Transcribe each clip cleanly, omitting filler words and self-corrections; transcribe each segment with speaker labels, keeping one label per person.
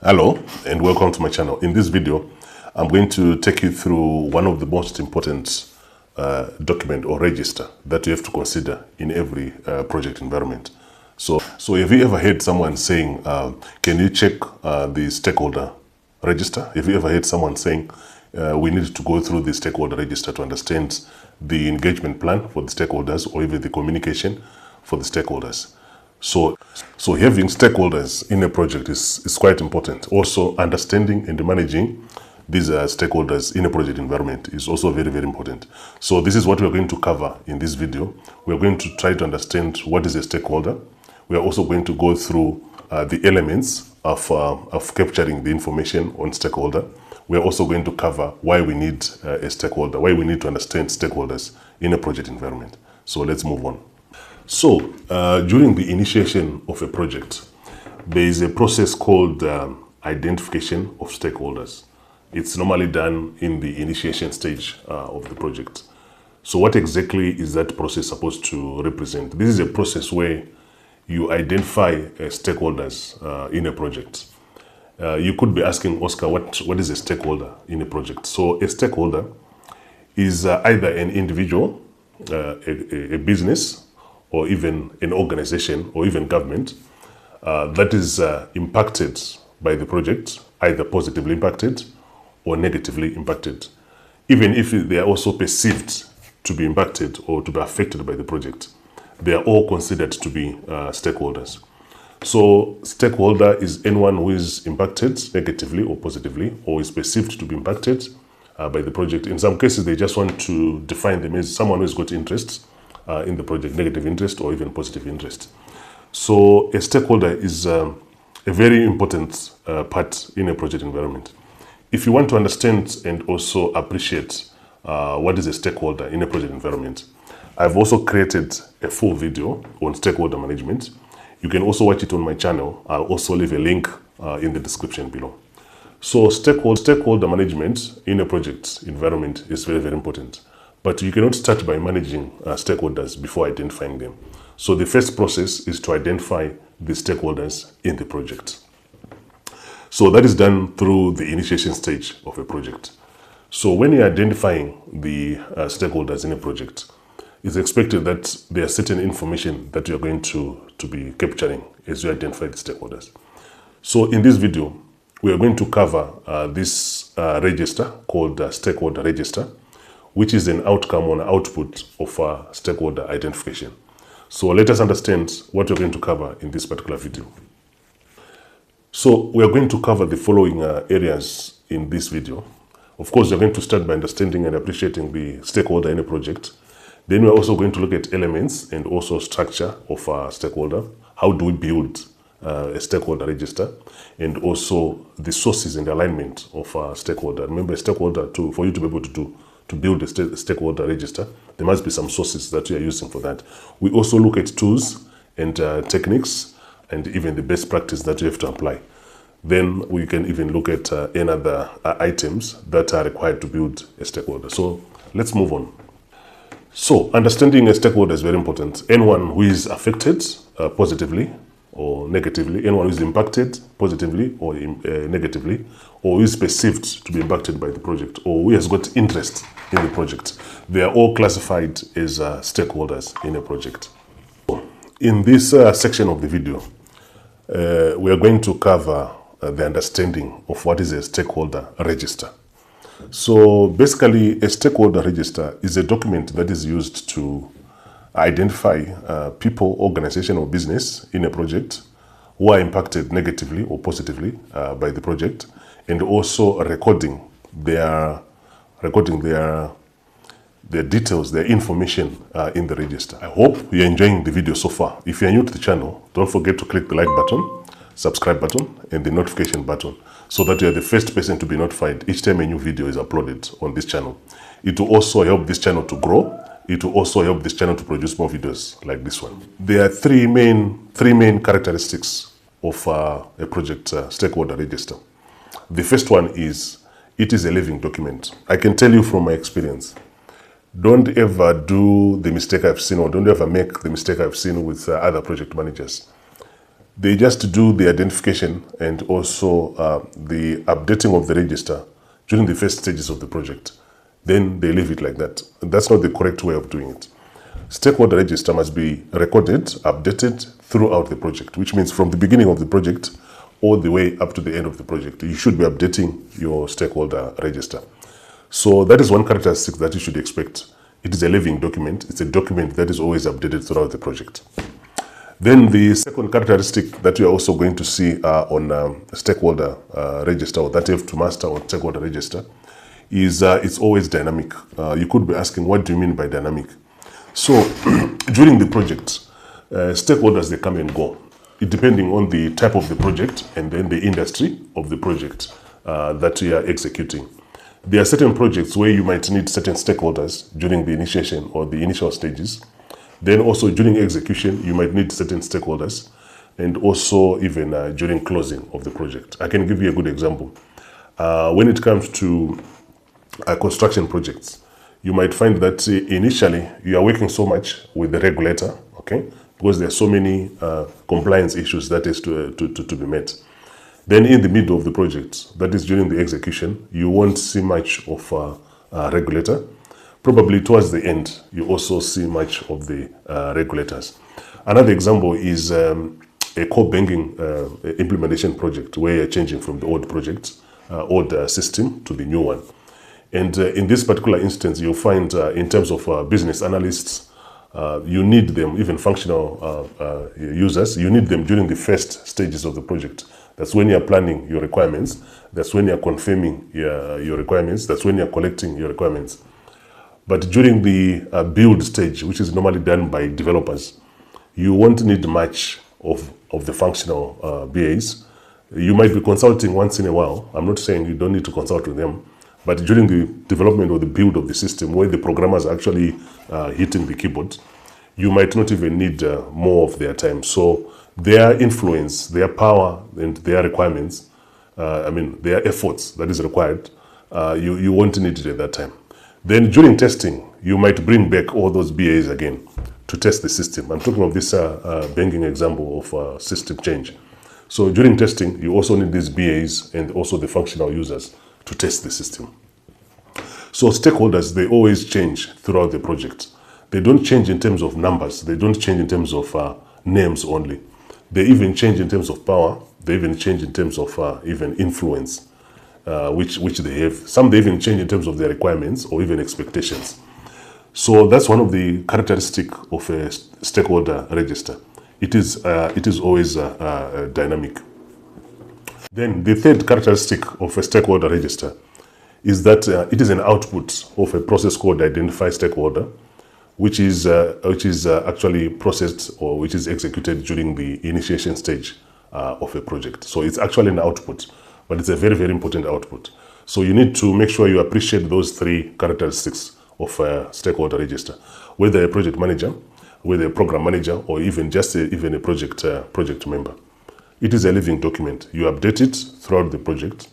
Speaker 1: Hello and welcome to my channel. In this video, I'm going to take you through one of the most important document or register that you have to consider in every project environment. So have you ever heard someone saying, can you check the stakeholder register? Have you ever heard someone saying, we need to go through the stakeholder register to understand the engagement plan for the stakeholders or even the communication for the stakeholders? So having stakeholders in a project is quite important. Also, understanding and managing these stakeholders in a project environment is also very, very important. So this is what we're going to cover in this video. We're going to try to understand what is a stakeholder. We are also going to go through the elements of capturing the information on stakeholder. We are also going to cover why we need a stakeholder, why we need to understand stakeholders in a project environment. So let's move on. So, during the initiation of a project, there is a process called identification of stakeholders. It's normally done in the initiation stage of the project. So what exactly is that process supposed to represent? This is a process where you identify stakeholders in a project. You could be asking, Oscar, what is a stakeholder in a project? So a stakeholder is either an individual, a business, or even an organization or even government that is impacted by the project, either positively impacted or negatively impacted. Even if they are also perceived to be impacted or to be affected by the project, they are all considered to be stakeholders. So stakeholder is anyone who is impacted negatively or positively or is perceived to be impacted by the project. In some cases, they just want to define them as someone who has got interests in the project, negative interest or even positive interest. So a stakeholder is a very important part in a project environment. If you want to understand and also appreciate what is a stakeholder in a project environment, I've also created a full video on stakeholder management. You can also watch it on my channel. I'll also leave a link in the description below. So stakeholder management in a project environment is very, very important. But you cannot start by managing stakeholders before identifying them. So the first process is to identify the stakeholders in the project. So that is done through the initiation stage of a project. So when you're identifying the stakeholders in a project, it's expected that there are certain information that you're going to be capturing as you identify the stakeholders. So in this video, we are going to cover this register called Stakeholder Register, which is an outcome or an output of stakeholder identification. So let us understand what we're going to cover in this particular video. So we are going to cover the following areas in this video. Of course, we're going to start by understanding and appreciating the stakeholder in a project. Then we're also going to look at elements and also structure of a stakeholder. How do we build a stakeholder register? And also the sources and alignment of a stakeholder. Remember, a stakeholder, for you to be able to build a stakeholder register, there must be some sources that you are using for that. We also look at tools and techniques and even the best practice that you have to apply. Then we can even look at any other items that are required to build a stakeholder. So let's move on. So understanding a stakeholder is very important. Anyone who is affected positively or negatively, anyone who is impacted positively or negatively, or who is perceived to be impacted by the project, or who has got interest in the project, they are all classified as stakeholders in a project. In this section of the video, we are going to cover the understanding of what is a stakeholder register. So basically, a stakeholder register is a document that is used to identify people, organization, or business in a project who are impacted negatively or positively by the project, and also recording their details, their information in the register. I hope you're enjoying the video so far. If you're new to the channel, don't forget to click the like button, subscribe button, and the notification button so that you're the first person to be notified each time a new video is uploaded on this channel. It will also help this channel to grow. It will also help this channel to produce more videos like this one. There are three main characteristics of a project stakeholder register. The first one is it is a living document. I can tell you from my experience, don't ever do the mistake I've seen, or don't ever make the mistake I've seen with other project managers. They just do the identification and also the updating of the register during the first stages of the project. Then they leave it like that. That's not the correct way of doing it. Stakeholder register must be recorded, updated throughout the project, which means from the beginning of the project all the way up to the end of the project, you should be updating your stakeholder register. So that is one characteristic that you should expect. It is a living document. It's a document that is always updated throughout the project. Then the second characteristic that you are also going to see on stakeholder register, or that you have to master on stakeholder register, is it's always dynamic. You could be asking, what do you mean by dynamic? So during the project, stakeholders, they come and go, depending on the type of the project and then the industry of the project that you are executing. There are certain projects where you might need certain stakeholders during the initiation or the initial stages. Then also during execution, you might need certain stakeholders, and also even during closing of the project. I can give you a good example. When it comes to construction projects, you might find that initially you are working so much with the regulator, okay, because there are so many compliance issues that is to be met. Then in the middle of the project, that is during the execution, you won't see much of a regulator. Probably towards the end, you also see much of the regulators. Another example is a core banking implementation project where you're changing from the old project, old system to the new one. And in this particular instance, you'll find in terms of business analysts, you need them, even functional users, you need them during the first stages of the project. That's when you're planning your requirements. That's when you're confirming your requirements. That's when you're collecting your requirements. But during the build stage, which is normally done by developers, you won't need much of the functional BAs. You might be consulting once in a while. I'm not saying you don't need to consult with them, but during the development or the build of the system, where the programmers are actually hitting the keyboard, you might not even need more of their time. So their influence, their power, and their requirements, their efforts that is required, you won't need it at that time. Then during testing, you might bring back all those BAs again to test the system. I'm talking of this banking example of system change. So during testing, you also need these BAs and also the functional users to test the system. So stakeholders, they always change throughout the project. They don't change in terms of numbers. They don't change in terms of names only. They even change in terms of power. They even change in terms of even influence, which they have. Some they even change in terms of their requirements or even expectations. So that's one of the characteristics of a stakeholder register. It is always dynamic. Then the third characteristic of a stakeholder register is that it is an output of a process called identify stakeholder, which is actually processed or which is executed during the initiation stage of a project. So it's actually an output, but it's a very, very important output. So you need to make sure you appreciate those three characteristics of a stakeholder register, whether a project manager, whether a program manager, or even just even a project member. It is a living document. You update it throughout the project,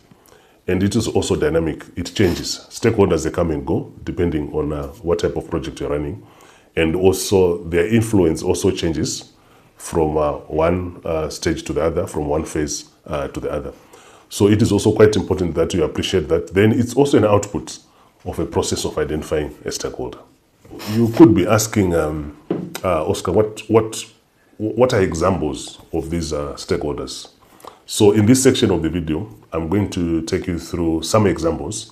Speaker 1: and it is also dynamic. It changes. Stakeholders, they come and go depending on what type of project you're running, and also their influence also changes from one stage to the other, from one phase to the other. So it is also quite important that you appreciate that. Then it's also an output of a process of identifying a stakeholder. You could be asking, Oscar, what are examples of these stakeholders? So in this section of the video, I'm going to take you through some examples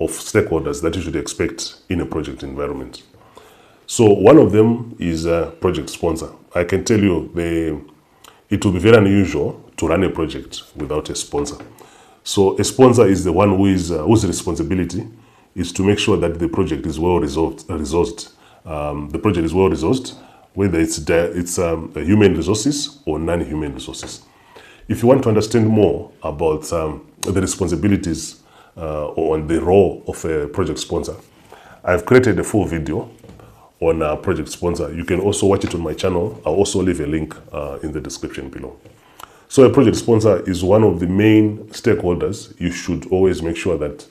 Speaker 1: of stakeholders that you should expect in a project environment. So one of them is a project sponsor. I can tell you it will be very unusual to run a project without a sponsor. So a sponsor is the one whose responsibility is to make sure that the project is well resourced. The project is well resourced, whether it's human resources or non-human resources. If you want to understand more about the responsibilities or the role of a project sponsor, I've created a full video on a project sponsor. You can also watch it on my channel. I'll also leave a link in the description below. So a project sponsor is one of the main stakeholders. You should always make sure that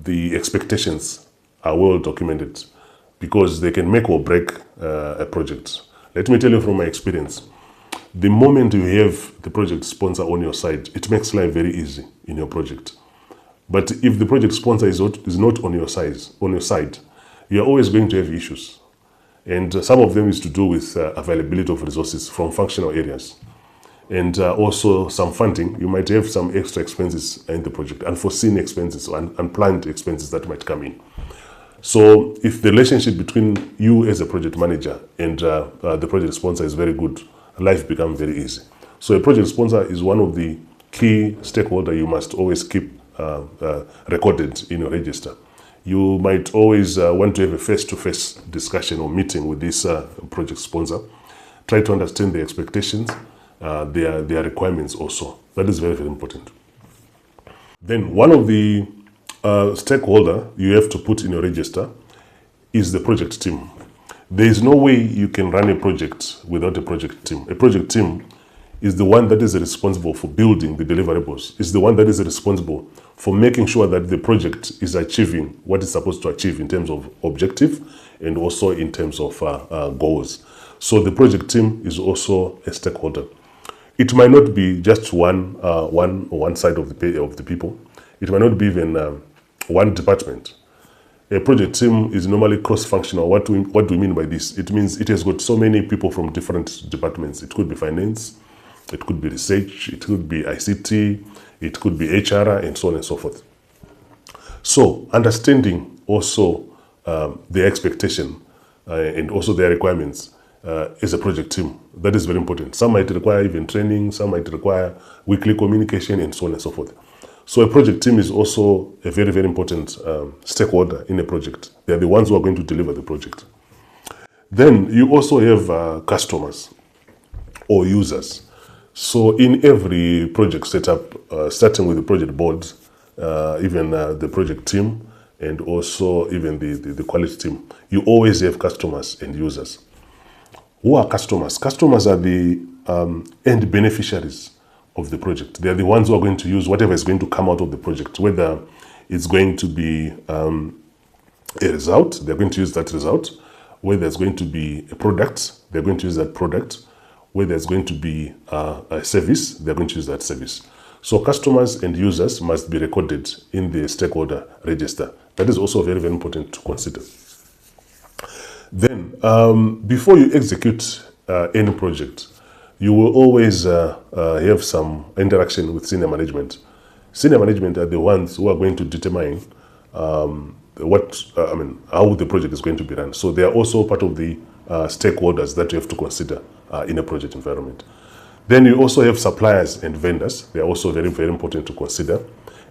Speaker 1: the expectations are well documented, because they can make or break a project. Let me tell you from my experience. The moment you have the project sponsor on your side, it makes life very easy in your project. But if the project sponsor is not on your side, you are always going to have issues. And some of them is to do with availability of resources from functional areas. And also some funding. You might have some extra expenses in the project, unforeseen expenses or unplanned expenses that might come in. So if the relationship between you as a project manager and the project sponsor is very good, life becomes very easy. So a project sponsor is one of the key stakeholders you must always keep recorded in your register. You might always want to have a face-to-face discussion or meeting with this project sponsor. Try to understand their expectations, their requirements also. That is very, very important. Then one of the stakeholder you have to put in your register is the project team. There is no way you can run a project without a project team. A project team is the one that is responsible for building the deliverables. It's the one that is responsible for making sure that the project is achieving what it's supposed to achieve in terms of objective and also in terms of goals. So the project team is also a stakeholder. It might not be just one side of the people. It might not be even one department. A project team is normally cross-functional. What do we mean by this? It means it has got so many people from different departments. It could be finance, it could be research, it could be ICT, it could be HR, and so on and so forth. So understanding also their expectation and also their requirements as a project team, that is very important. Some might require even training, some might require weekly communication, and so on and so forth. So a project team is also a very, very important stakeholder in a project. They are the ones who are going to deliver the project. Then you also have customers or users. So in every project setup, starting with the project board, even the project team, and also even the quality team, you always have customers and users. Who are customers? Customers are the end beneficiaries of the project. They are the ones who are going to use whatever is going to come out of the project, whether it's going to be a result, they're going to use that result, whether it's going to be a product, they're going to use that product, whether it's going to be a service, they're going to use that service. So customers and users must be recorded in the stakeholder register. That is also very, very important to consider. Then, before you execute any project, you will always have some interaction with senior management. Senior management are the ones who are going to determine how the project is going to be run. So they are also part of the stakeholders that you have to consider in a project environment. Then you also have suppliers and vendors. They are also very, very important to consider.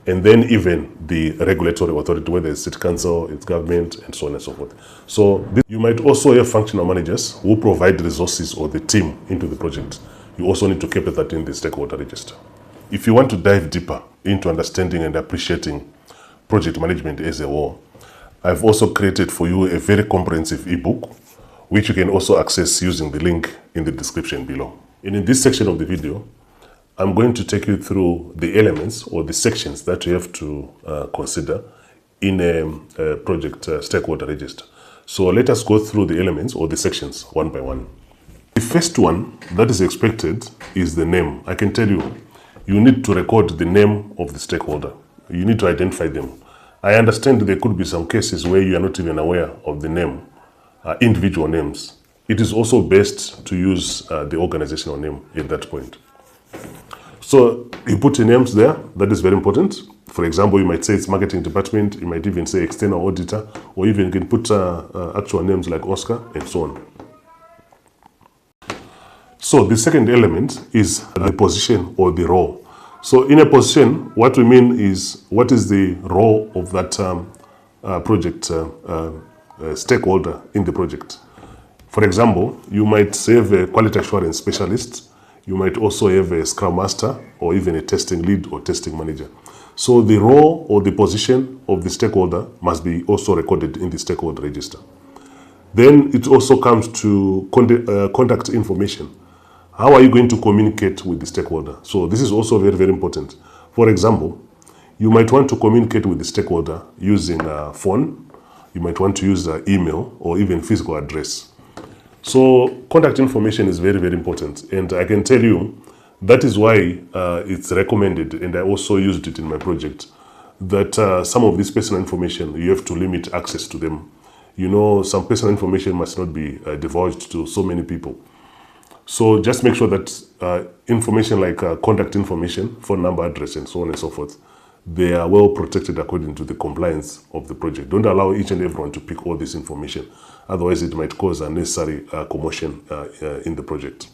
Speaker 1: And then even the regulatory authority, whether it's city council, it's government, and so on and so forth. So you might also have functional managers who provide resources or the team into the project. You also need to keep that in the stakeholder register. If you want to dive deeper into understanding and appreciating project management as a whole, I've also created for you a very comprehensive ebook, which you can also access using the link in the description below. And in this section of the video, I'm going to take you through the elements or the sections that you have to consider in a project stakeholder register. So let us go through the elements or the sections one by one. The first one that is expected is the name. I can tell you, you need to record the name of the stakeholder. You need to identify them. I understand there could be some cases where you are not even aware of the name, individual names. It is also best to use the organizational name at that point. So you put your names there. That is very important. For example, you might say it's marketing department. You might even say external auditor, or even you can put actual names like Oscar and so on. So the second element is the position or the role. So in a position, what we mean is what is the role of that project stakeholder in the project. For example, you might have a quality assurance specialist. You might also have a Scrum Master or even a testing lead or testing manager. So the role or the position of the stakeholder must be also recorded in the stakeholder register. Then it also comes to contact information. How are you going to communicate with the stakeholder? So this is also very, very important. For example, you might want to communicate with the stakeholder using a phone. You might want to use an email or even physical address. So contact information is very, very important. And I can tell you that is why it's recommended, and I also used it in my project, that some of this personal information, you have to limit access to them. You know, some personal information must not be divulged to so many people. So just make sure that information like contact information, phone number, address, and so on and so forth, they are well protected according to the compliance of the project. Don't allow each and everyone to pick all this information. Otherwise, it might cause unnecessary commotion in the project.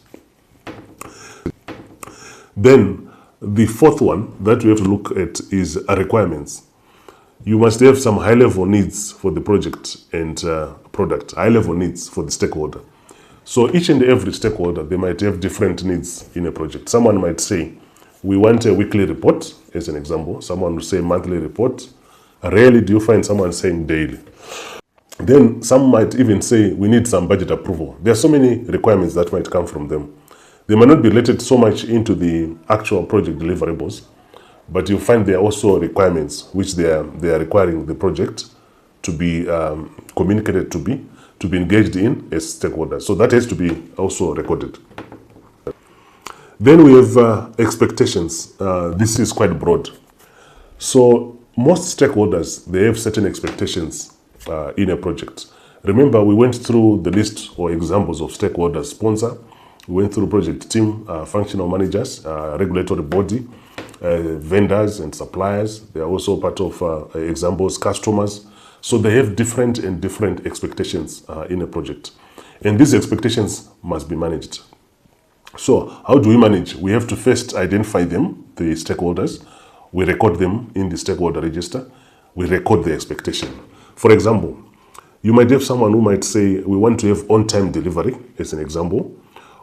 Speaker 1: Then, the fourth one that we have to look at is requirements. You must have some high-level needs for the project and product, high-level needs for the stakeholder. So each and every stakeholder, they might have different needs in a project. Someone might say, we want a weekly report, as an example. Someone will say monthly report. Rarely do you find someone saying daily. Then some might even say, we need some budget approval. There are so many requirements that might come from them. They might not be related so much into the actual project deliverables, but you find there are also requirements which they are requiring the project to be communicated to be engaged in as stakeholders. So that has to be also recorded. Then we have expectations. This is quite broad. So most stakeholders, they have certain expectations in a project. Remember, we went through the list or examples of stakeholders: sponsor, we went through project team, functional managers, regulatory body, vendors and suppliers. They are also part of examples, customers. So they have different expectations in a project. And these expectations must be managed. So how do we manage? We have to first identify them, the stakeholders. We record them in the stakeholder register. We record the expectation. For example, you might have someone who might say, we want to have on-time delivery, as an example,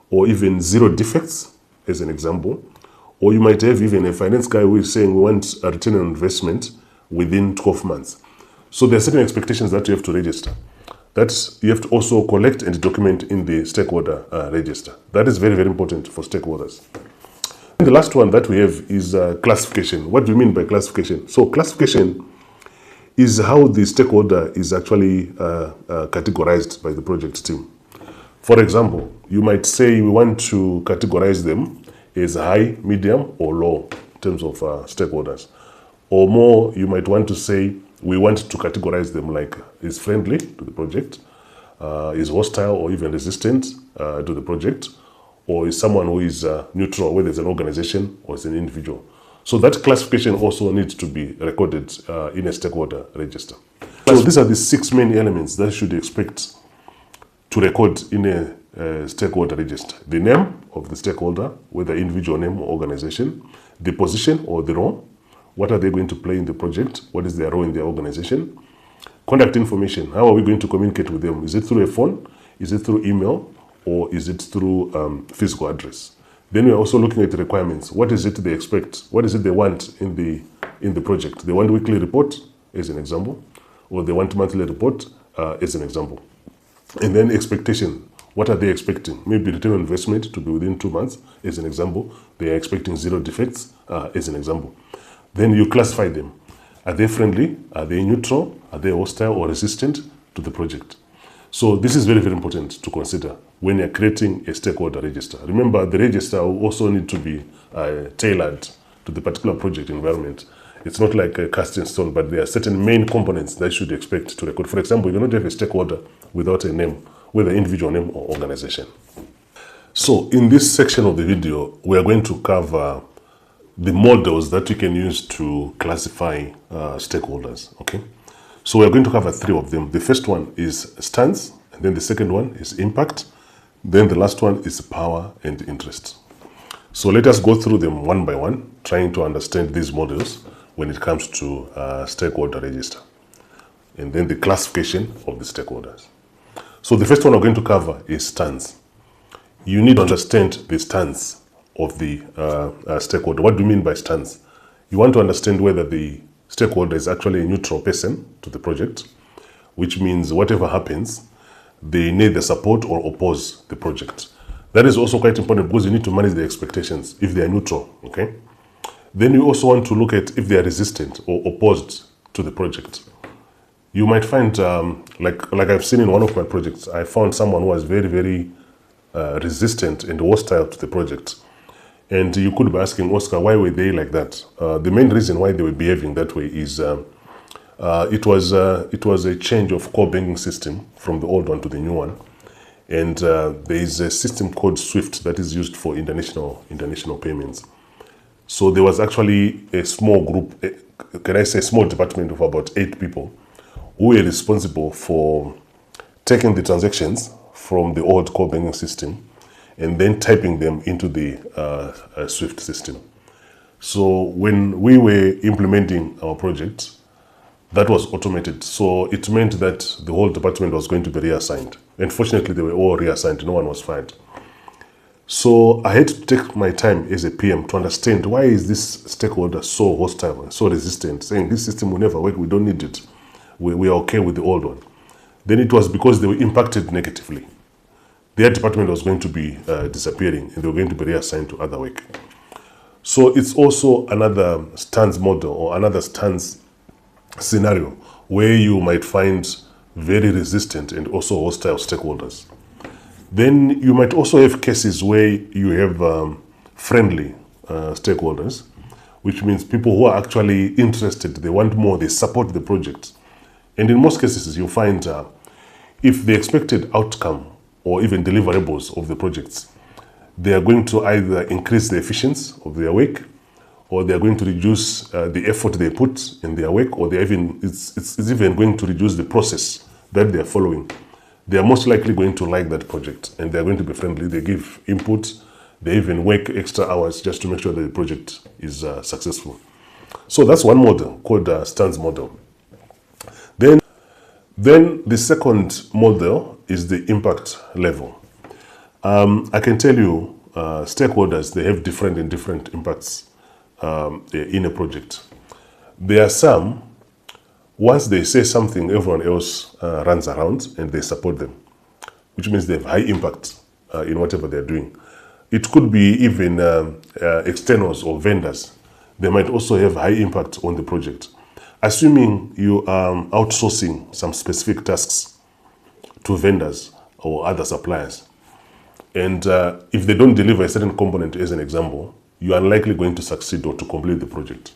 Speaker 1: or even 0 defects, as an example. Or you might have even a finance guy who is saying, we want a return on investment within 12 months. So there are certain expectations that you have to register. That you have to also collect and document in the stakeholder register. That is very, very important for stakeholders. And the last one that we have is classification. What do you mean by classification? So classification is how the stakeholder is actually categorized by the project team. For example, you might say we want to categorize them as high, medium, or low in terms of stakeholders. Or more, you might want to say we want to categorize them like is friendly to the project, is hostile or even resistant to the project, or is someone who is neutral, whether it's an organization or it's an individual. So that classification also needs to be recorded in a stakeholder register. So these are the 6 main elements that you should expect to record in a stakeholder register. The name of the stakeholder, whether individual name or organization, the position or the role, what are they going to play in the project, what is their role in their organization, contact information, how are we going to communicate with them, is it through a phone, is it through email, or is it through physical address. Then we're also looking at the requirements. What is it they expect? What is it they want in the project? They want weekly report, as an example, or they want monthly report, as an example. And then expectation. What are they expecting? Maybe return on investment to be within 2 months, as an example. They are expecting 0 defects, as an example. Then you classify them. Are they friendly? Are they neutral? Are they hostile or resistant to the project? So this is very, very important to consider when you're creating a stakeholder register. Remember, the register will also need to be tailored to the particular project environment. It's not like a cast in stone, but there are certain main components that you should expect to record. For example, you cannot have a stakeholder without a name, whether individual name or organization. So in this section of the video, we are going to cover the models that you can use to classify stakeholders, okay? So we're going to cover 3 of them. The first one is stance, and then the second one is impact, then the last one is power and interest. So let us go through them one by one, trying to understand these models when it comes to stakeholder register, and then the classification of the stakeholders. So the first one we're going to cover is stance. You need to understand the stance of the stakeholder. What do you mean by stance? You want to understand whether the stakeholder is actually a neutral person to the project, which means whatever happens, they neither support or oppose the project. That is also quite important because you need to manage the expectations if they are neutral, okay? Then you also want to look at if they are resistant or opposed to the project. You might find, like I've seen in one of my projects, I found someone who was very, very resistant and hostile to the project. And you could be asking, Oscar, why were they like that? The main reason why they were behaving that way is it was a change of core banking system from the old one to the new one. And there is a system called SWIFT that is used for international payments. So there was actually a small group, can I say small department of about 8 people who were responsible for taking the transactions from the old core banking system and then typing them into the SWIFT system. So when we were implementing our project, that was automated. So it meant that the whole department was going to be reassigned. And fortunately, they were all reassigned. No one was fired. So I had to take my time as a PM to understand why is this stakeholder so hostile and so resistant, saying this system will never work, we don't need it. We are okay with the old one. Then it was because they were impacted negatively. Their department was going to be disappearing and they were going to be reassigned to other work. So it's also another stance model or another stance scenario where you might find very resistant and also hostile stakeholders. Then you might also have cases where you have friendly stakeholders, which means people who are actually interested, they want more, they support the project. And in most cases, you find if the expected outcome or even deliverables of the projects, they are going to either increase the efficiency of their work, or they are going to reduce the effort they put in their work, or it's even going to reduce the process that they are following. They are most likely going to like that project and they are going to be friendly. They give input, they even work extra hours just to make sure that the project is successful. So that's one model called stance model. Then the second model is the impact level. I can tell you stakeholders, they have different impacts in a project. There are some, once they say something, everyone else runs around and they support them, which means they have high impact in whatever they're doing. It could be even externals or vendors. They might also have high impact on the project. Assuming you are outsourcing some specific tasks to vendors or other suppliers, and if they don't deliver a certain component, as an example, you are unlikely going to succeed or to complete the project.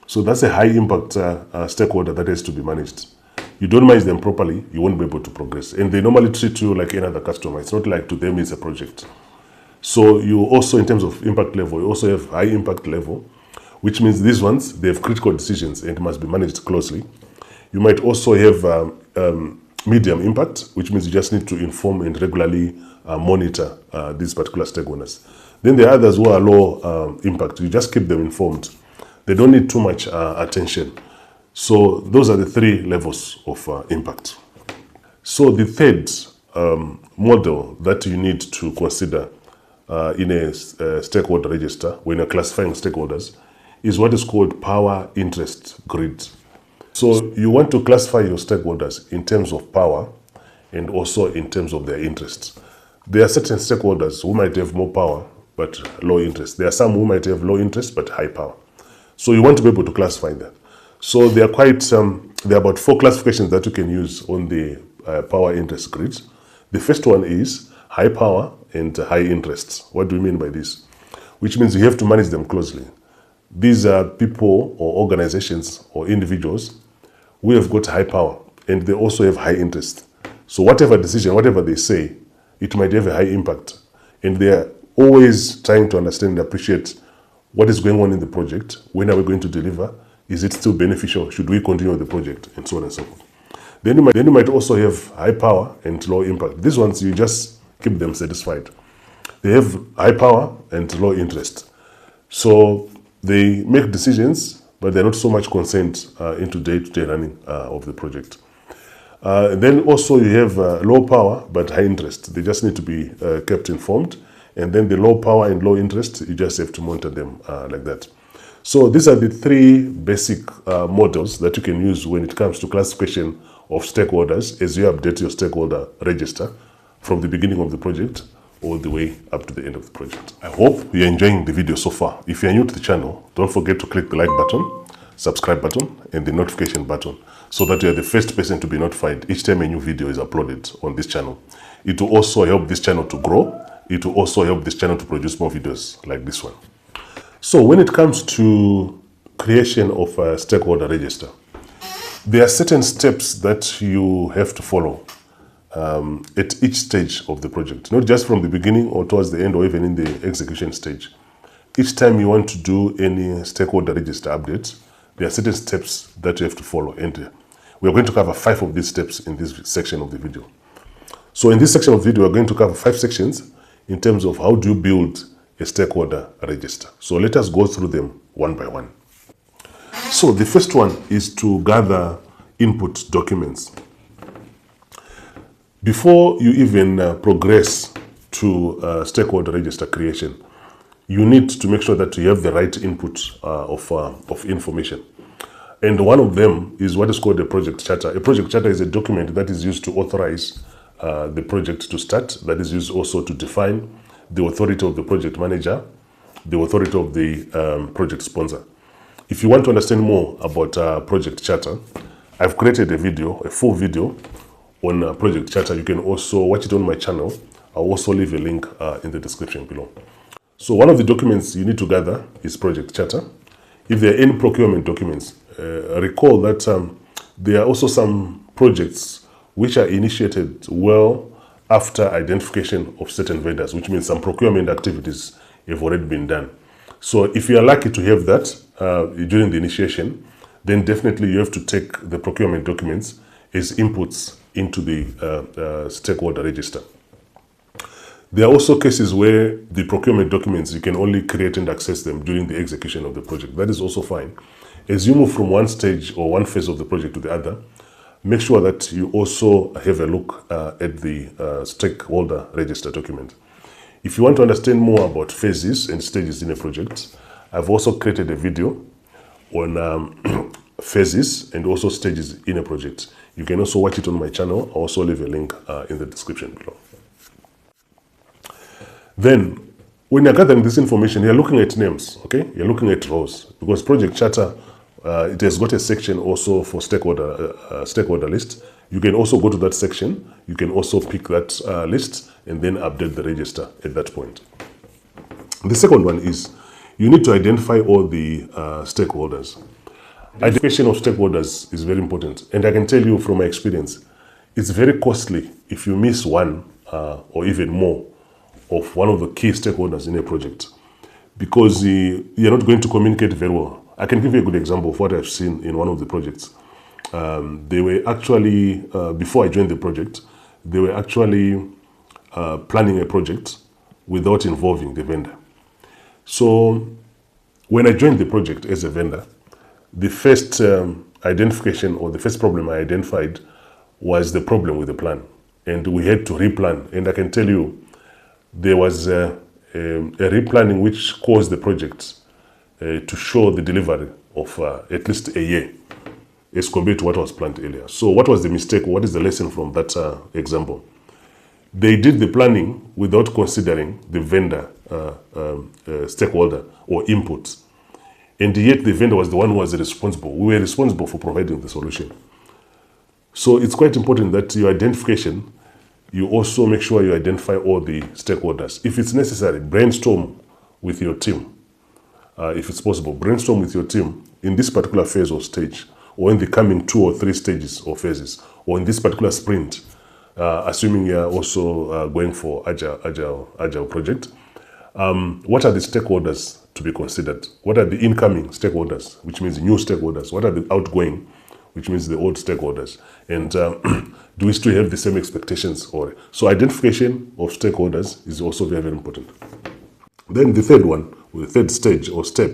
Speaker 1: So that's a high impact stakeholder that has to be managed. You don't manage them properly, you won't be able to progress. And they normally treat you like any other customer. It's not like to them it's a project. So you also, in terms of impact level, you also have high impact level, which means these ones, they have critical decisions and must be managed closely. You might also have medium impact, which means you just need to inform and regularly monitor these particular stakeholders. Then there are others who are low impact. You just keep them informed. They don't need too much attention. So those are the 3 levels of impact. So the third model that you need to consider in a stakeholder register when you're classifying stakeholders is what is called power interest grid. So you want to classify your stakeholders in terms of power and also in terms of their interests. There are certain stakeholders who might have more power but low interest. There are some who might have low interest but high power. So you want to be able to classify that. So there are there are about 4 classifications that you can use on the power interest grid. The first one is high power and high interests. What do we mean by this? Which means you have to manage them closely. These are people or organizations or individuals who have got high power and they also have high interest. So whatever decision, whatever they say, it might have a high impact. And they are always trying to understand and appreciate what is going on in the project, when are we going to deliver, is it still beneficial, should we continue the project, and so on and so forth. Then you might also have high power and low impact. These ones, you just keep them satisfied. They have high power and low interest. So they make decisions, but they're not so much concerned into day-to-day running of the project. Then also you have low power but high interest. They just need to be kept informed. And then the low power and low interest, you just have to monitor them like that. So these are the 3 basic models that you can use when it comes to classification of stakeholders as you update your stakeholder register from the beginning of the project all the way up to the end of the project. I hope you're enjoying the video so far. If you're new to the channel, don't forget to click the like button, subscribe button and the notification button so that you are the first person to be notified each time a new video is uploaded on this channel. It will also help this channel to grow. It will also help this channel to produce more videos like this one. So when it comes to creation of a stakeholder register, there are certain steps that you have to follow at each stage of the project, not just from the beginning or towards the end or even in the execution stage. Each time you want to do any stakeholder register updates, there are certain steps that you have to follow, and we are going to cover 5 of these steps in this section of the video. So in this section of the video, we're going to cover 5 sections in terms of how do you build a stakeholder register. So let us go through them one by one. So the first one is to gather input documents. Before you even progress to stakeholder register creation, you need to make sure that you have the right input of information. And one of them is what is called a project charter. A project charter is a document that is used to authorize the project to start, that is used also to define the authority of the project manager, the authority of the project sponsor. If you want to understand more about project charter, I've created a video, a full video on project charter. You can also watch it on my channel. I'll also leave a link in the description below. So one of the documents you need to gather is project charter. If there are any procurement documents, recall that there are also some projects which are initiated well after identification of certain vendors, which means some procurement activities have already been done. So if you are lucky to have that during the initiation, then definitely you have to take the procurement documents as inputs into the stakeholder register. There are also cases where the procurement documents, you can only create and access them during the execution of the project. That is also fine. As you move from one stage or one phase of the project to the other, make sure that you also have a look at the stakeholder register document. If you want to understand more about phases and stages in a project, I've also created a video on phases and also stages in a project. You can also watch it on my channel. I'll also leave a link in the description below. Then, when you're gathering this information, you're looking at names, okay? You're looking at roles, because project charter, it has got a section also for stakeholder list. You can also go to that section. You can also pick that list and then update the register at that point. The second one is you need to identify all the stakeholders. Identification of stakeholders is very important. And I can tell you from my experience, it's very costly if you miss one or even more of one of the key stakeholders in a project, because you're not going to communicate very well. I can give you a good example of what I've seen in one of the projects. They were actually, before I joined the project, they were actually planning a project without involving the vendor. So when I joined the project as a vendor, the first identification or the first problem I identified was the problem with the plan. And we had to replan. And I can tell you, there was a replanning which caused the project to show the delivery of at least a year as compared to what was planned earlier. So what was the mistake? What is the lesson from that example? They did the planning without considering the vendor stakeholder or inputs. And yet the vendor was the one who was responsible. We were responsible for providing the solution. So it's quite important that your identification, you also make sure you identify all the stakeholders. If it's necessary, brainstorm with your team. If it's possible, brainstorm with your team in this particular phase or stage, or in the coming 2 or 3 stages or phases, or in this particular sprint, assuming you're also going for agile project. What are the stakeholders to be considered? What are the incoming stakeholders, which means new stakeholders? What are the outgoing, which means the old stakeholders? And do we still have the same expectations? So identification of stakeholders is also very, very important. Then the third one, or the third stage or step,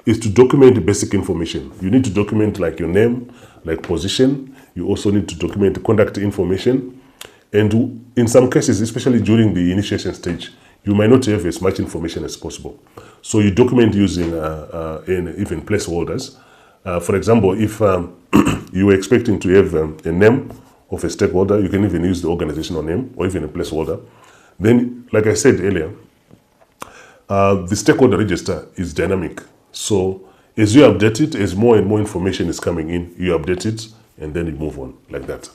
Speaker 1: is to document basic information. You need to document like your name, like position. You also need to document contact information. And in some cases, especially during the initiation stage, you might not have as much information as possible. So you document using even placeholders. For example, if you were expecting to have a name of a stakeholder, you can even use the organizational name or even a placeholder. Then, like I said earlier, the stakeholder register is dynamic. So As you update it, as more and more information is coming in, you update it and then you move on like that.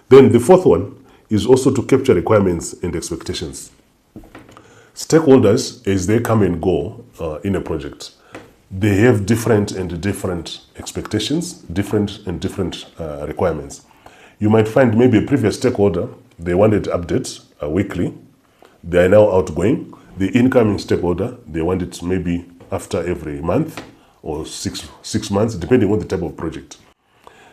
Speaker 1: Then the fourth one is also to capture requirements and expectations. Stakeholders, as they come and go in a project, they have different expectations, different requirements. You might find maybe a previous stakeholder, they wanted updates weekly. They are now outgoing. The incoming stakeholder, they want it maybe after every month or six months, depending on the type of project.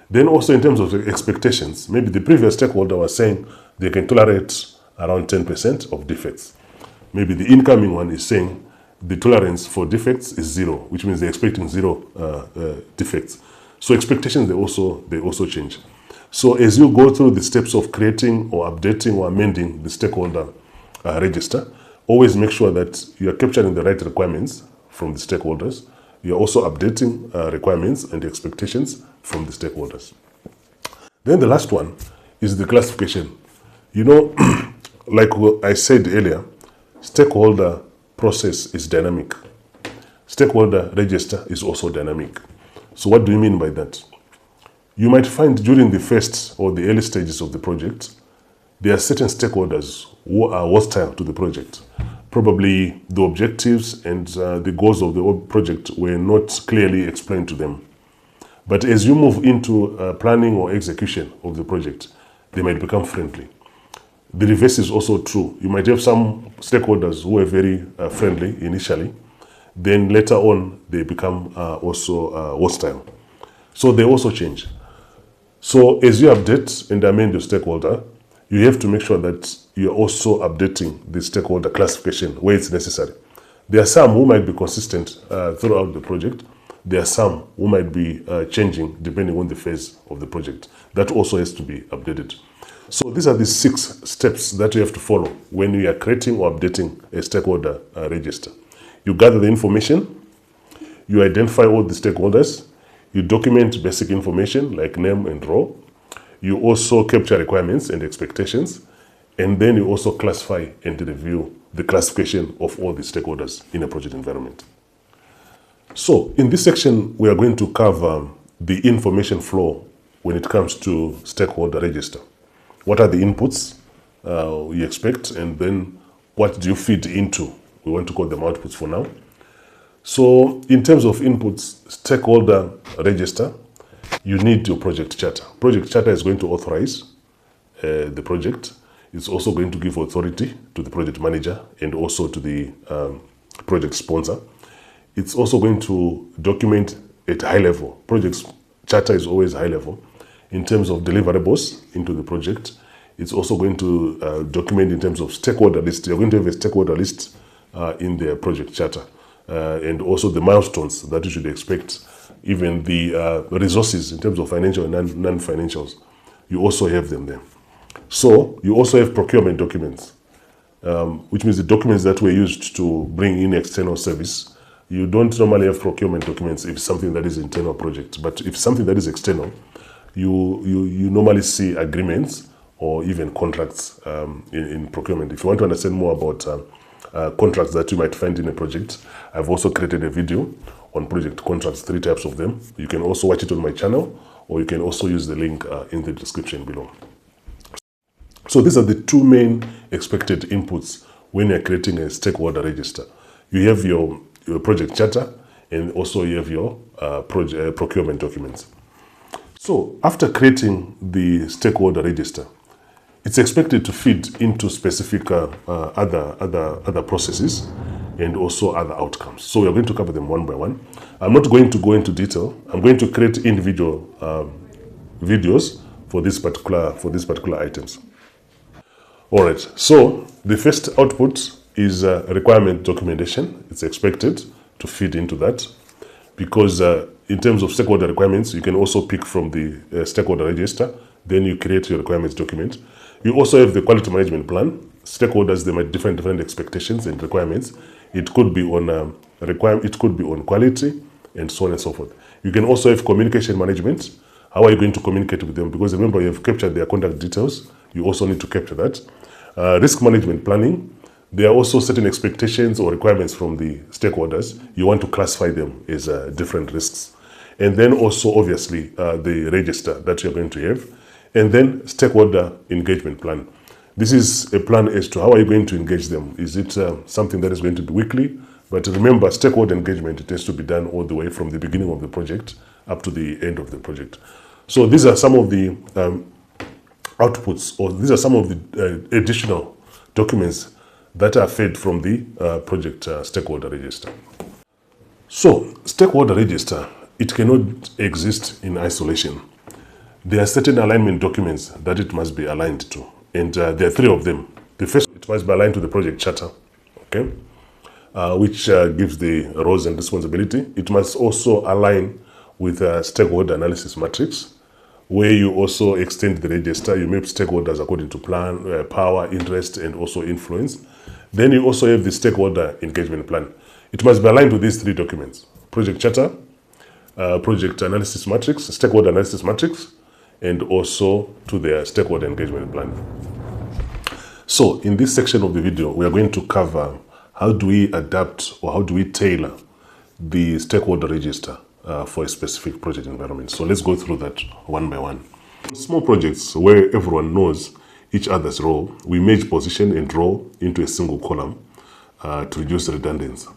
Speaker 1: Then also in terms of the expectations, maybe the previous stakeholder was saying they can tolerate around 10% of defects. Maybe the incoming one is saying the tolerance for defects is 0, which means they're expecting 0 defects. So expectations, they also change. So as you go through the steps of creating or updating or amending the stakeholder register, always make sure that you are capturing the right requirements from the stakeholders. You're also updating requirements and expectations from the stakeholders. Then the last one is the classification. You know, like I said earlier, stakeholder process is dynamic. Stakeholder register is also dynamic. So what do you mean by that? You might find during the first or the early stages of the project, there are certain stakeholders who are hostile to the project. Probably the objectives and the goals of the project were not clearly explained to them. But as you move into planning or execution of the project, they might become friendly. The reverse is also true. You might have some stakeholders who are very friendly initially, then later on they become also hostile. So they also change. So as you update and amend your stakeholder, you have to make sure that you're also updating the stakeholder classification where it's necessary. There are some who might be consistent throughout the project. There are some who might be changing depending on the phase of the project. That also has to be updated. So these are the 6 steps that you have to follow when you are creating or updating a stakeholder register. You gather the information, you identify all the stakeholders, you document basic information like name and role, you also capture requirements and expectations, and then you also classify and review the classification of all the stakeholders in a project environment. So in this section, we are going to cover the information flow when it comes to stakeholder register. What are the inputs you expect, and then what do you feed into? We want to call them outputs for now. So in terms of inputs, stakeholder register, you need your project charter. Project charter is going to authorize the project. It's also going to give authority to the project manager and also to the project sponsor. It's also going to document at high level. Project charter is always high level. In terms of deliverables into the project, it's also going to document in terms of stakeholder list. You're going to have a stakeholder list in the project charter, and also the milestones that you should expect, even the resources in terms of financial and non-financials. You also have them there. So you also have procurement documents, which means the documents that were used to bring in external service. You don't normally have procurement documents if something that is internal project, but if something that is external, you normally see agreements or even contracts in procurement. If you want to understand more about contracts that you might find in a project, I've also created a video on project contracts, 3 types of them. You can also watch it on my channel, or you can also use the link in the description below. So these are the 2 main expected inputs when you're creating a stakeholder register. You have your project charter, and also you have your procurement documents. So after creating the stakeholder register, it's expected to feed into specific other processes and also other outcomes. So we are going to cover them one by one. I'm not going to go into detail. I'm going to create individual videos for these particular items. All right. So the first output is requirement documentation. It's expected to feed into that, because in terms of stakeholder requirements, you can also pick from the stakeholder register. Then you create your requirements document. You also have the quality management plan. Stakeholders, they might different expectations and requirements. It could be on it could be on quality, and so on and so forth. You can also have communication management. How are you going to communicate with them? Because remember, you have captured their contact details. You also need to capture that. Risk management planning. There are also certain expectations or requirements from the stakeholders. You want to classify them as different risks. And then also, obviously, the register that you're going to have. And then stakeholder engagement plan. This is a plan as to how are you going to engage them. Is it something that is going to be weekly? But remember, stakeholder engagement, it has to be done all the way from the beginning of the project up to the end of the project. So these are some of the outputs, or these are some of the additional documents that are fed from the project stakeholder register. So, stakeholder register, it cannot exist in isolation. There are certain alignment documents that it must be aligned to, and there are three of them. The first, it must be aligned to the project charter, okay, which gives the roles and responsibility. It must also align with stakeholder analysis matrix, where you also extend the register. You map stakeholders according to plan, power, interest, and also influence. Then you also have the stakeholder engagement plan. It must be aligned to these three documents: project charter, project analysis matrix, stakeholder analysis matrix, and also to their stakeholder engagement plan. So in this section of the video, we are going to cover how do we adapt or how do we tailor the stakeholder register for a specific project environment. So let's go through that one by one. Small projects where everyone knows each other's role, we merge position and role into a single column to reduce redundancy.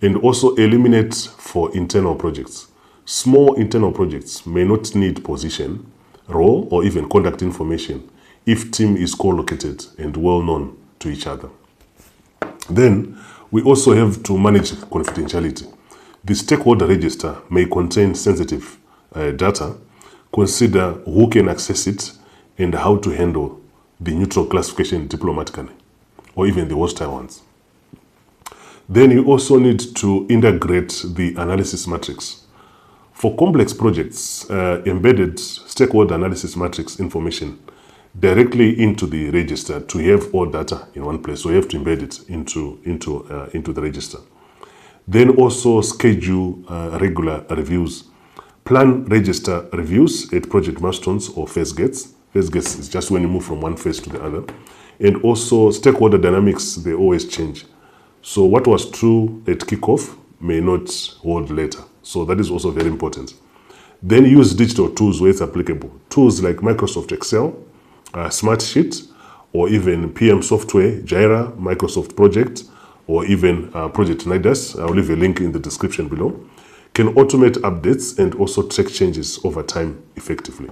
Speaker 1: And also eliminate for internal projects. Small internal projects may not need position, role, or even contact information if team is co-located and well known to each other. Then we also have to manage confidentiality. The stakeholder register may contain sensitive data. Consider who can access it and how to handle the neutral classification diplomatically, or even the hostile ones. Then you also need to integrate the analysis matrix. For complex projects, embedded stakeholder analysis matrix information directly into the register to have all data in one place. So you have to embed it into the register. Then also schedule regular reviews. Plan register reviews at project milestones or phase gates. Phase gates is just when you move from one phase to the other. And also stakeholder dynamics, they always change. So what was true at kickoff may not hold later. So that is also very important. Then use digital tools where it's applicable. Tools like Microsoft Excel, Smartsheet, or even PM software, Jira, Microsoft Project, or even Project Nidus. I'll leave a link in the description below. Can automate updates and also track changes over time effectively.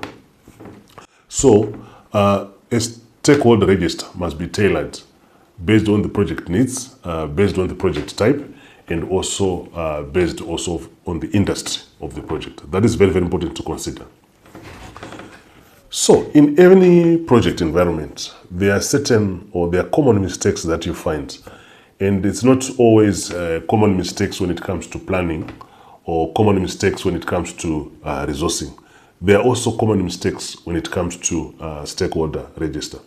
Speaker 1: So a stakeholder register must be tailored based on the project needs, based on the project type, and also based also on the industry of the project. That is very, very important to consider. So in any project environment, there are certain or there are common mistakes that you find. And it's not always common mistakes when it comes to planning or common mistakes when it comes to resourcing. There are also common mistakes when it comes to stakeholder register.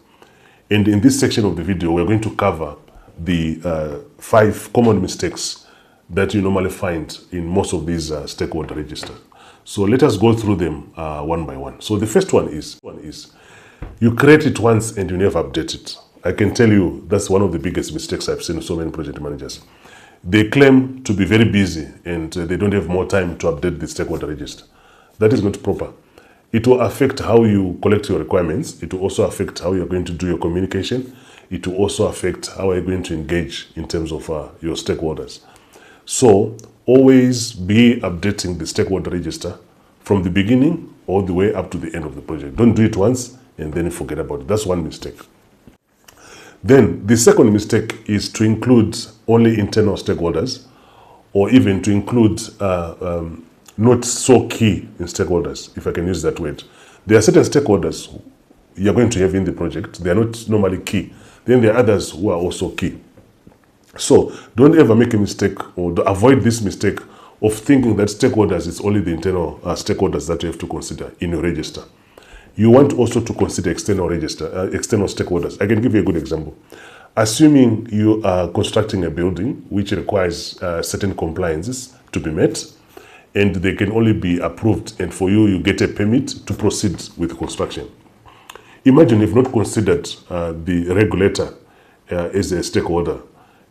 Speaker 1: And in this section of the video, we're going to cover the 5 common mistakes that you normally find in most of these stakeholder registers. So let us go through them one by one. So the first one is you create it once and you never update it. I can tell you that's one of the biggest mistakes I've seen in so many project managers. They claim to be very busy and they don't have more time to update the stakeholder register. That is not proper. It will affect how you collect your requirements. It will also affect how you're going to do your communication. It will also affect how you're going to engage in terms of your stakeholders. So always be updating the stakeholder register from the beginning all the way up to the end of the project. Don't do it once and then forget about it. That's one mistake. Then the second mistake is to include only internal stakeholders, or even to include not so key in stakeholders, if I can use that word. There are certain stakeholders you're going to have in the project. They are not normally key. Then there are others who are also key. So don't ever make a mistake or avoid this mistake of thinking that stakeholders is only the internal stakeholders that you have to consider in your register. You want also to consider external stakeholders. I can give you a good example. Assuming you are constructing a building which requires certain compliances to be met, and they can only be approved, and for you get a permit to proceed with construction. Imagine you've not considered the regulator as a stakeholder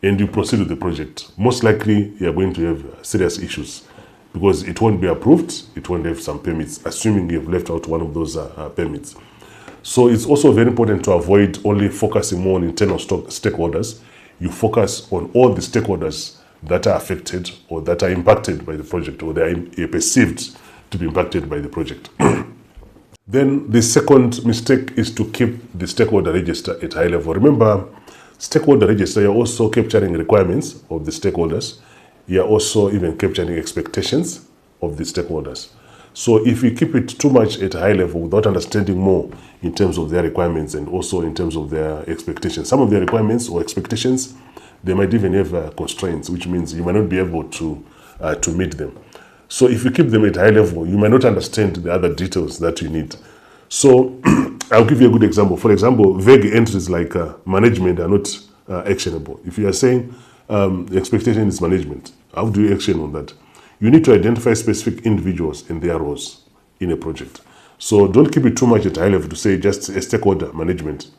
Speaker 1: and you proceed with the project, most likely you are going to have serious issues because it won't be approved, it won't have some permits, assuming you've left out one of those permits. So it's also very important to avoid only focusing more on internal stakeholders. You focus on all the stakeholders that are affected or that are impacted by the project, or they are perceived to be impacted by the project. Then the second mistake is to keep the stakeholder register at high level. Remember, stakeholder register, you're also capturing requirements of the stakeholders. You're also even capturing expectations of the stakeholders. So if you keep it too much at a high level without understanding more in terms of their requirements and also in terms of their expectations, some of their requirements or expectations, they might even have constraints, which means you might not be able to meet them. So if you keep them at a high level, you might not understand the other details that you need. So I'll give you a good example. For example, vague entries like management are not actionable. If you are saying the expectation is management, how do you action on that? You need to identify specific individuals and their roles in a project. So don't keep it too much at high level to say just a stakeholder management,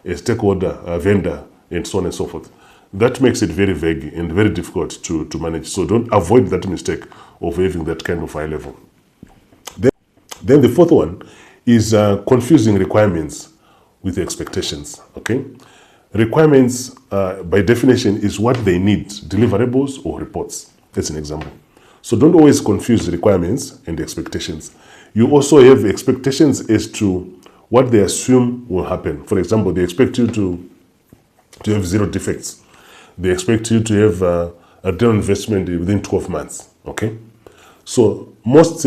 Speaker 1: a stakeholder vendor, and so on and so forth. That makes it very vague and very difficult to manage. So don't avoid that mistake of having that kind of high level. Then the fourth one is confusing requirements with expectations. Okay, requirements by definition is what they need, deliverables or reports. That's an example. So don't always confuse requirements and expectations. You also have expectations as to what they assume will happen. For example, they expect you to have 0 defects. They expect you to have a return on investment within 12 months. Okay, so most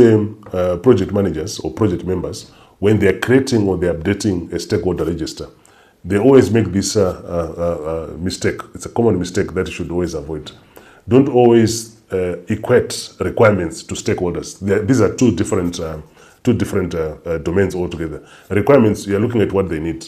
Speaker 1: project managers or project members, when they are creating or they're updating a stakeholder register, they always make this mistake. It's a common mistake that you should always avoid. Don't always equate requirements to stakeholders. These are two different domains altogether. Requirements, you're looking at what they need.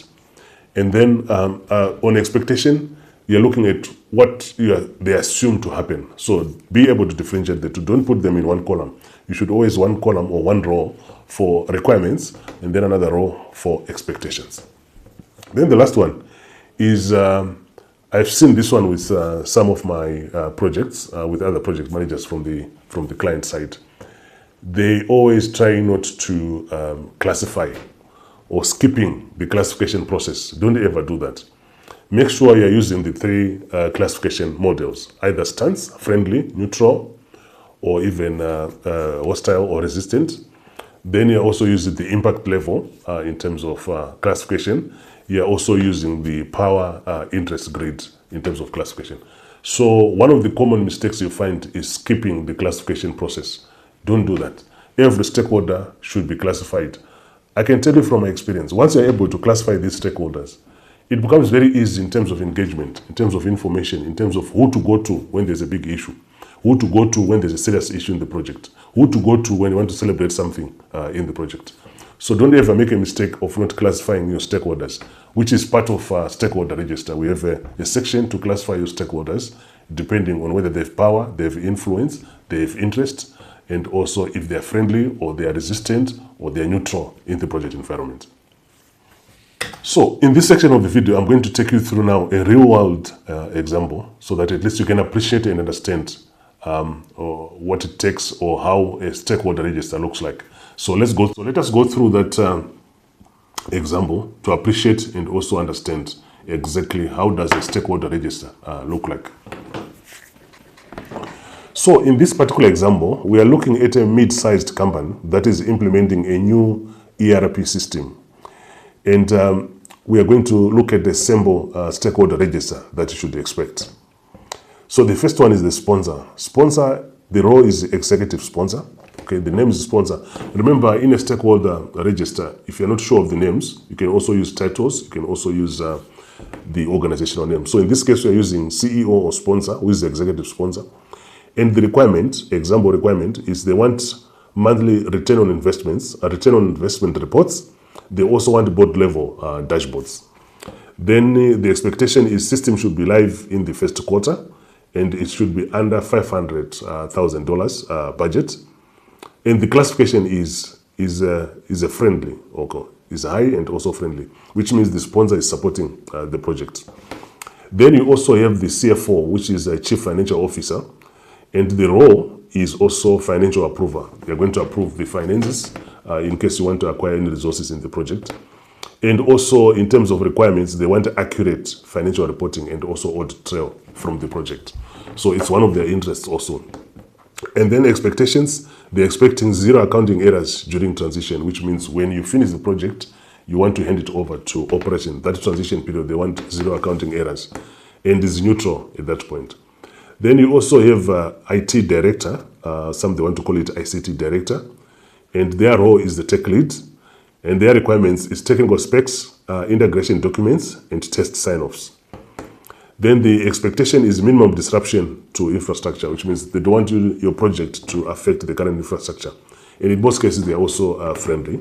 Speaker 1: And then on expectation, you're looking at what they assume to happen. So be able to differentiate the two. Don't put them in one column. You should always one column or one row for requirements and then another row for expectations. Then the last one is, I've seen this one with some of my projects, with other project managers from the client side. They always try not to classify or skipping the classification process. Don't ever do that. Make sure you're using the 3 classification models, either stance, friendly, neutral, or even hostile or resistant. Then you're also using the impact level in terms of classification. You're also using the power interest grid in terms of classification. So one of the common mistakes you find is skipping the classification process. Don't do that. Every stakeholder should be classified. I can tell you from my experience, once you're able to classify these stakeholders, it becomes very easy in terms of engagement, in terms of information, in terms of who to go to when there's a big issue, who to go to when there's a serious issue in the project, who to go to when you want to celebrate something in the project. So don't ever make a mistake of not classifying your stakeholders, which is part of Stakeholder Register. We have a section to classify your stakeholders, depending on whether they have power, they have influence, they have interest, and also if they're friendly or they are resistant or they're neutral in the project environment. So in this section of the video, I'm going to take you through now a real-world example so that at least you can appreciate and understand what it takes or how a stakeholder register looks like. So let us go through that example to appreciate and also understand exactly how does a stakeholder register look like. So in this particular example, we are looking at a mid-sized company that is implementing a new ERP system. And we are going to look at the simple stakeholder register that you should expect. So the first one is the sponsor. Sponsor, the role is executive sponsor. Okay, the name is sponsor. Remember, in a stakeholder register, if you're not sure of the names, you can also use titles. You can also use the organizational name. So in this case, we're using CEO or sponsor, who is the executive sponsor. And the requirement, example requirement, is they want monthly return on investments, return on investment reports. They also want board level dashboards. Then the expectation is system should be live in the first quarter and it should be under $500,000 budget. And the classification is a friendly, okay, is high and also friendly, which means the sponsor is supporting the project. Then you also have the CFO, which is a Chief Financial Officer, and the role is also financial approver. They're going to approve the finances in case you want to acquire any resources in the project. And also in terms of requirements, they want accurate financial reporting and also audit trail from the project. So it's one of their interests also. And then expectations, they're expecting 0 accounting errors during transition, which means when you finish the project, you want to hand it over to operation. That transition period, they want 0 accounting errors and is neutral at that point. Then you also have IT director, some they want to call it ICT director, and their role is the tech lead, and their requirements is technical specs, integration documents, and test sign-offs. Then the expectation is minimum disruption to infrastructure, which means they don't want your project to affect the current infrastructure. And in most cases, they are also friendly.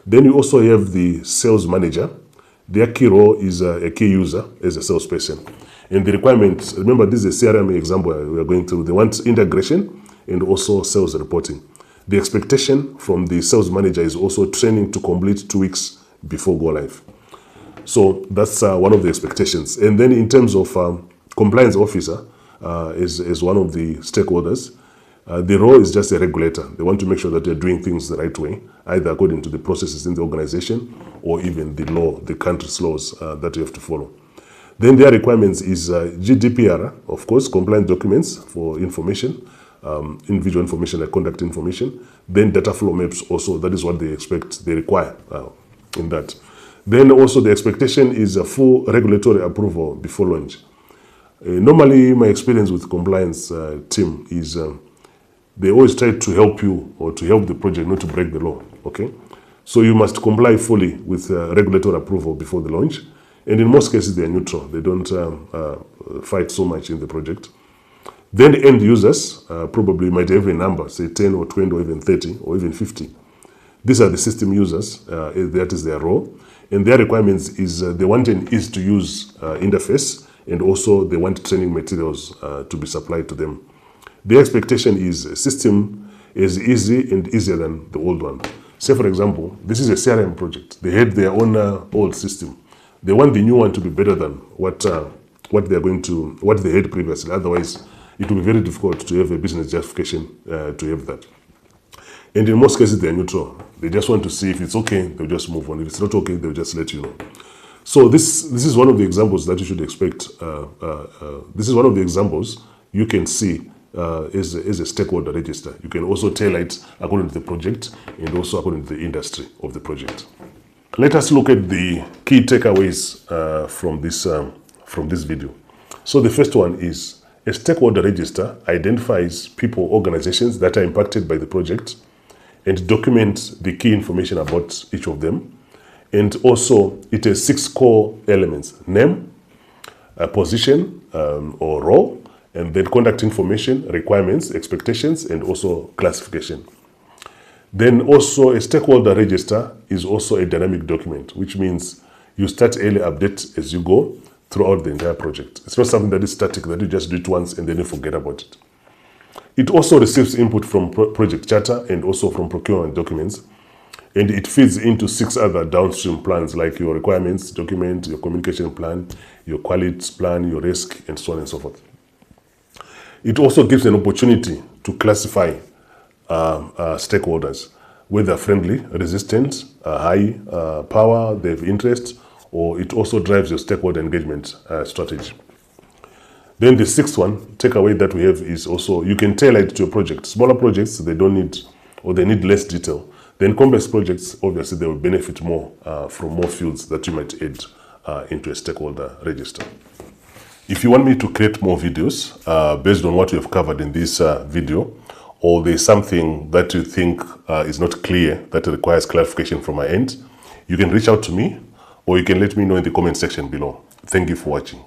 Speaker 1: Then you also have the sales manager. Their key role is a key user as a salesperson. And the requirements, remember this is a CRM example we are going through. They want integration and also sales reporting. The expectation from the sales manager is also training to complete 2 weeks before go live. So that's one of the expectations. And then in terms of compliance officer is one of the stakeholders, the role is just a regulator. They want to make sure that they're doing things the right way, either according to the processes in the organization or even the law, the country's laws that you have to follow. Then their requirements is GDPR, of course, compliance documents for information, individual information like contact information. Then data flow maps also, that is what they expect, they require in that. Then also the expectation is a full regulatory approval before launch. Normally, my experience with compliance team is they always try to help you or to help the project not to break the law, okay? So you must comply fully with regulatory approval before the launch. And in most cases, they are neutral. They don't fight so much in the project. Then the end users probably might have a number, say 10 or 20 or even 30 or even 50. These are the system users. That is their role. And their requirements is they want an easy-to-use interface, and also they want training materials to be supplied to them. Their expectation is a system is easy and easier than the old one. Say, for example, this is a CRM project. They had their own old system. They want the new one to be better than what they had previously. Otherwise, it will be very difficult to have a business justification to have that. And in most cases, they're neutral. They just want to see if it's okay, they'll just move on. If it's not okay, they'll just let you know. So this is one of the examples that you should expect. This is one of the examples you can see as a stakeholder register. You can also tailor it according to the project and also according to the industry of the project. Let us look at the key takeaways from this video. So the first one is a stakeholder register identifies people, organizations that are impacted by the project and documents the key information about each of them. And also it has 6 core elements: name, position or role, and then contact information, requirements, expectations, and also classification. Then also a stakeholder register is also a dynamic document, which means you start early update as you go throughout the entire project. It's not something that is static, that you just do it once and then you forget about it. It also receives input from project charter and also from procurement documents, and it feeds into 6 other downstream plans like your requirements document, your communication plan, your quality plan, your risk, and so on and so forth. It also gives an opportunity to classify stakeholders, whether friendly, resistant, high power, they have interest, or it also drives your stakeholder engagement strategy. Then the 6th one, takeaway that we have is also you can tailor it to a project. Smaller projects, they don't need, or they need less detail. Then complex projects, obviously, they will benefit more from more fields that you might add into a stakeholder register. If you want me to create more videos based on what we have covered in this video, or there's something that you think is not clear that requires clarification from my end, you can reach out to me, or you can let me know in the comment section below. Thank you for watching.